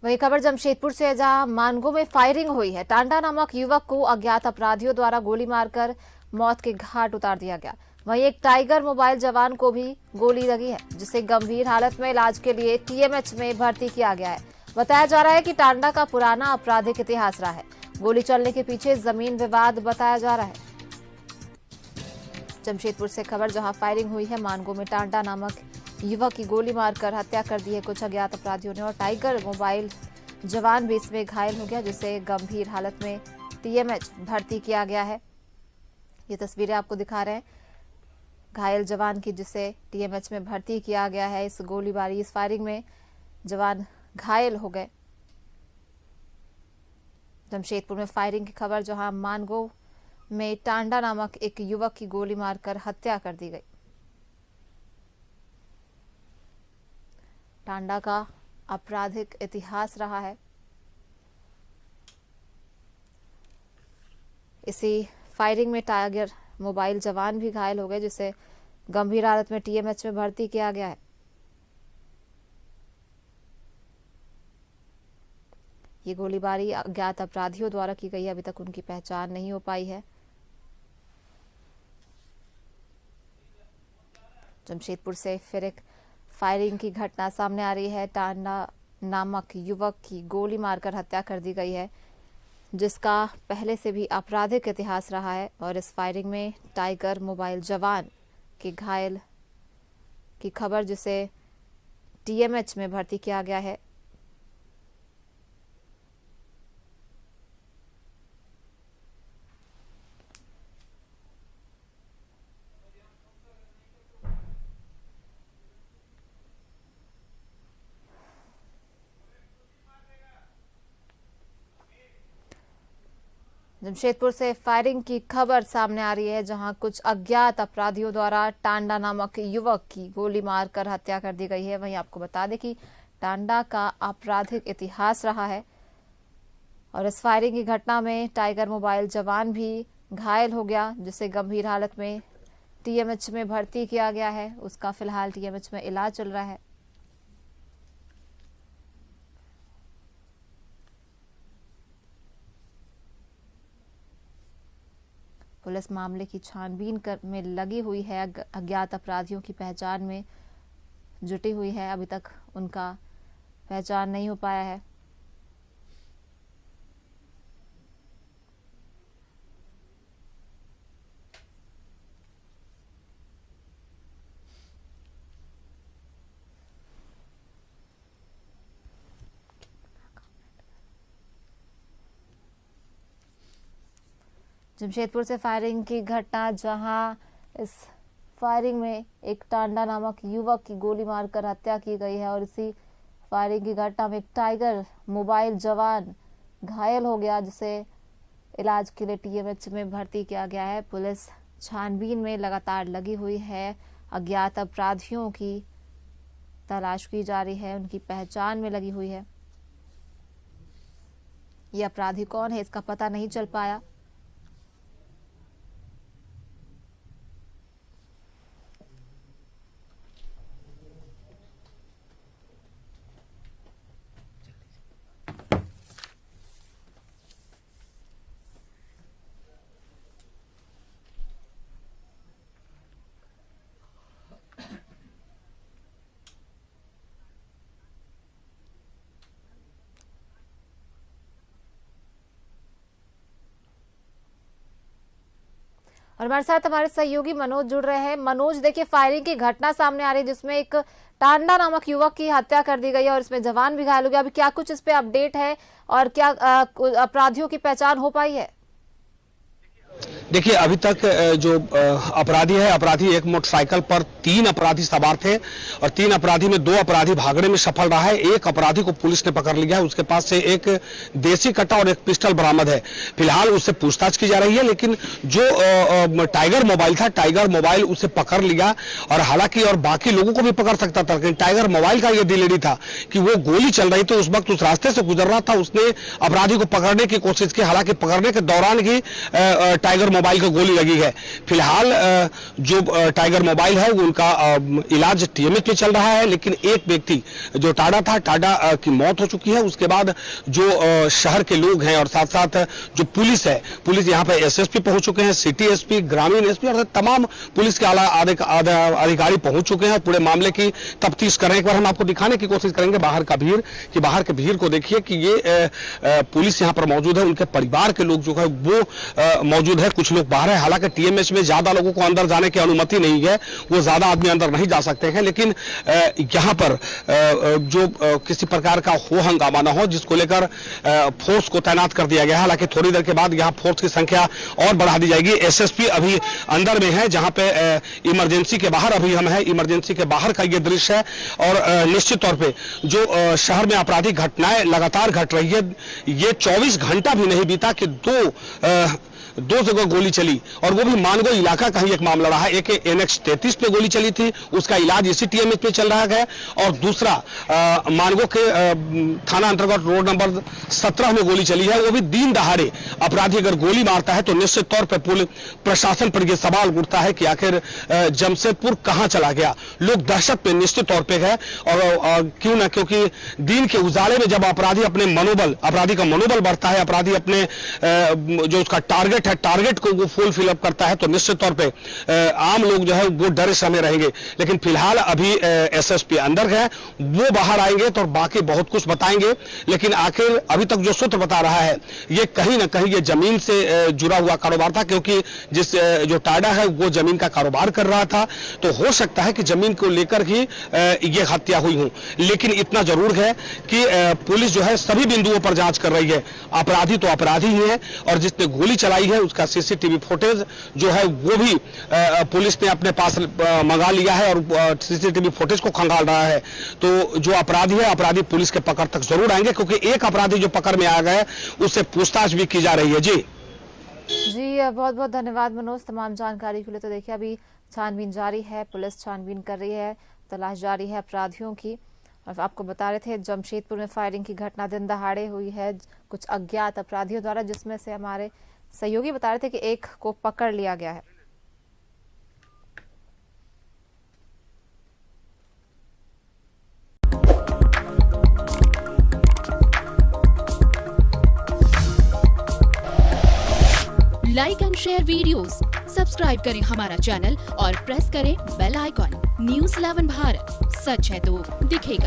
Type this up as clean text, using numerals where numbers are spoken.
वही खबर जमशेदपुर से है, जहां मानगो में फायरिंग हुई है। टांडा नामक युवक को अज्ञात अपराधियों द्वारा गोली मारकर मौत के घाट उतार दिया गया। वहीं एक टाइगर मोबाइल जवान को भी गोली लगी है, जिसे गंभीर हालत में इलाज के लिए टीएमएच में भर्ती किया गया है। बताया जा रहा है कि टांडा का पुराना आपराधिक इतिहास रहा है। गोली चलने के पीछे जमीन विवाद बताया जा रहा है। जमशेदपुर से खबर, जहां फायरिंग हुई है। मानगो में टांडा नामक युवक की गोली मारकर हत्या कर दी है कुछ अज्ञात अपराधियों ने, और टाइगर मोबाइल जवान भी इसमें घायल हो गया, जिसे गंभीर हालत में टीएमएच भर्ती किया गया है। ये तस्वीरें आपको दिखा रहे हैं घायल जवान की, जिसे टीएमएच में भर्ती किया गया है। इस गोलीबारी, इस फायरिंग में जवान घायल हो गए। जमशेदपुर में फायरिंग की खबर, जहां मानगो में टांडा नामक एक युवक की गोली मारकर हत्या कर दी गई। टांडा का आपराधिक इतिहास रहा है। इसी फायरिंग में टाइगर मोबाइल जवान भी घायल हो गए, जिसे गंभीर हालत में टीएमएच में भर्ती किया गया है। ये गोलीबारी अज्ञात अपराधियों द्वारा की गई है। अभी तक उनकी पहचान नहीं हो पाई है। जमशेदपुर से फिर एक फायरिंग की घटना सामने आ रही है। टांडा नामक युवक की गोली मारकर हत्या कर दी गई है, जिसका पहले से भी आपराधिक इतिहास रहा है। और इस फायरिंग में टाइगर मोबाइल जवान के घायल की खबर, जिसे टीएमएच में भर्ती किया गया है। जमशेदपुर से फायरिंग की खबर सामने आ रही है, जहां कुछ अज्ञात अपराधियों द्वारा टांडा नामक युवक की गोली मारकर हत्या कर दी गई है। वहीं आपको बता दें कि टांडा का आपराधिक इतिहास रहा है, और इस फायरिंग की घटना में टाइगर मोबाइल जवान भी घायल हो गया, जिसे गंभीर हालत में टीएमएच में भर्ती किया गया है। उसका फिलहाल टीएमएच में इलाज चल रहा है। पुलिस मामले की छानबीन में लगी हुई है। अज्ञात अपराधियों की पहचान में जुटी हुई है। अभी तक उनका पहचान नहीं हो पाया है। जमशेदपुर से फायरिंग की घटना, जहां इस फायरिंग में एक टांडा नामक युवक की गोली मारकर हत्या की गई है, और इसी फायरिंग की घटना में एक टाइगर मोबाइल जवान घायल हो गया, जिसे इलाज के लिए टीएमएच में भर्ती किया गया है। पुलिस छानबीन में लगातार लगी हुई है। अज्ञात अपराधियों की तलाश की जा रही है, उनकी पहचान में लगी हुई है। ये अपराधी कौन है, इसका पता नहीं चल पाया। और हमारे साथ हमारे सहयोगी मनोज जुड़ रहे हैं। मनोज, देखिए फायरिंग की घटना सामने आ रही है, जिसमें एक टांडा नामक युवक की हत्या कर दी गई है, और इसमें जवान भी घायल हो गया। अभी क्या कुछ इस पे अपडेट है, और क्या अपराधियों की पहचान हो पाई है? देखिए, अभी तक जो अपराधी एक मोटरसाइकिल पर 3 अपराधी सवार थे, और 3 अपराधी में 2 अपराधी भागने में सफल रहा है। एक अपराधी को पुलिस ने पकड़ लिया है। उसके पास से एक देसी कट्टा और एक पिस्टल बरामद है। फिलहाल उससे पूछताछ की जा रही है, लेकिन जो टाइगर मोबाइल था, टाइगर मोबाइल उसे पकड़ लिया, और हालांकि और बाकी लोगों को भी पकड़ सकता था, लेकिन टाइगर मोबाइल का यह दिलेरी था कि वो गोली चल रही थी, उस वक्त उस रास्ते से गुजर रहा था। उसने अपराधी को पकड़ने की कोशिश की, हालांकि पकड़ने के दौरान ही टाइगर मोबाइल मोबाइल को गोली लगी है। फिलहाल जो टाइगर मोबाइल है उनका इलाज टीएमएच में चल रहा है, लेकिन एक व्यक्ति जो टाडा की मौत हो चुकी है। उसके बाद जो शहर के लोग हैं और साथ साथ जो पुलिस है, पुलिस यहाँ पे एसएसपी पहुंच चुके हैं, सिटी एसपी, ग्रामीण एसपी और तमाम पुलिस के आला अधिकारी पहुंच चुके हैं। पूरे मामले की तफ्तीश कर रहे हैं। एक बार हम आपको दिखाने की कोशिश करेंगे बाहर का भीड़, कि बाहर के भीड़ को देखिए कि ये पुलिस यहाँ पर मौजूद है, उनके परिवार के लोग जो है वो मौजूद है, कुछ लोग बाहर है। हालांकि टीएमएच में ज्यादा लोगों को अंदर जाने की अनुमति नहीं है, वो ज्यादा आदमी अंदर नहीं जा सकते हैं, लेकिन यहाँ पर जो किसी प्रकार का हो हंगामा न हो, जिसको लेकर फोर्स को तैनात कर दिया गया है। हालांकि थोड़ी देर के बाद यहाँ फोर्स की संख्या और बढ़ा दी जाएगी। एसएसपी अभी अंदर में है, जहां पे इमरजेंसी के बाहर अभी हम हैं। इमरजेंसी के बाहर का ये दृश्य है और निश्चित तौर पे जो शहर में आपराधिक घटनाएं लगातार घट रही है, ये 24 घंटा भी नहीं बीता कि दो जगह गोली चली, और वो भी मानगो इलाका का ही एक मामला रहा। एक NH 33 पे गोली चली थी, उसका इलाज इसी टीएमएच पे चल रहा है, और दूसरा मानगो के थाना अंतर्गत रोड नंबर 17 में गोली चली है। वो भी दिन दहाड़े अपराधी अगर गोली मारता है तो निश्चित तौर पर पुलिस प्रशासन पर यह सवाल उठता है कि आखिर जमशेदपुर कहां चला गया। लोग दहशत में निश्चित तौर पर है, और क्यों ना, क्योंकि दिन के उजाले में जब अपराधी का मनोबल बढ़ता है, अपराधी अपने जो उसका टारगेट को वो फुल फिलअप करता है, तो निश्चित तौर पे आम लोग जो है वो डरे समय रहेंगे। लेकिन फिलहाल अभी एसएसपी अंदर है, वो बाहर आएंगे तो बाकी बहुत कुछ बताएंगे। लेकिन आखिर अभी तक जो सूत्र बता रहा है, ये कहीं ना कहीं ये जमीन से जुड़ा हुआ कारोबार था, क्योंकि जो टाडा है वो जमीन का कारोबार कर रहा था, तो हो सकता है कि जमीन को लेकर ही ये हत्या हुई हो। लेकिन इतना जरूर है कि पुलिस जो है सभी बिंदुओं पर जांच कर रही है। अपराधी तो अपराधी ही है, और जिसने गोली चलाई है उसका सीसीटीवी फुटेज जो है वो भी पुलिस ने अपने पास मंगा लिया है, और सीसीटीवी फुटेज को खंगाल रहा है। तो जो अपराधी है, अपराधी पुलिस के पकड़ तक जरूर आएंगे, क्योंकि एक अपराधी जो पकड़ में आ गया है उससे पूछताछ भी की जा रही है। जी बहुत बहुत धन्यवाद मनोज तमाम जानकारी के लिए। तो देखिए अभी छानबीन जारी है, पुलिस छानबीन कर रही है, तलाश जारी है अपराधियों की। और आपको बता रहे थे जमशेदपुर में फायरिंग की घटना दिन दहाड़े हुई है कुछ अज्ञात अपराधियों द्वारा, जिसमें से हमारे सहयोगी बता रहे थे कि एक को पकड़ लिया गया है। Like and share videos, subscribe करें हमारा चैनल और प्रेस करें बेल आइकॉन। न्यूज़ 11 भारत, सच है तो दिखेगा।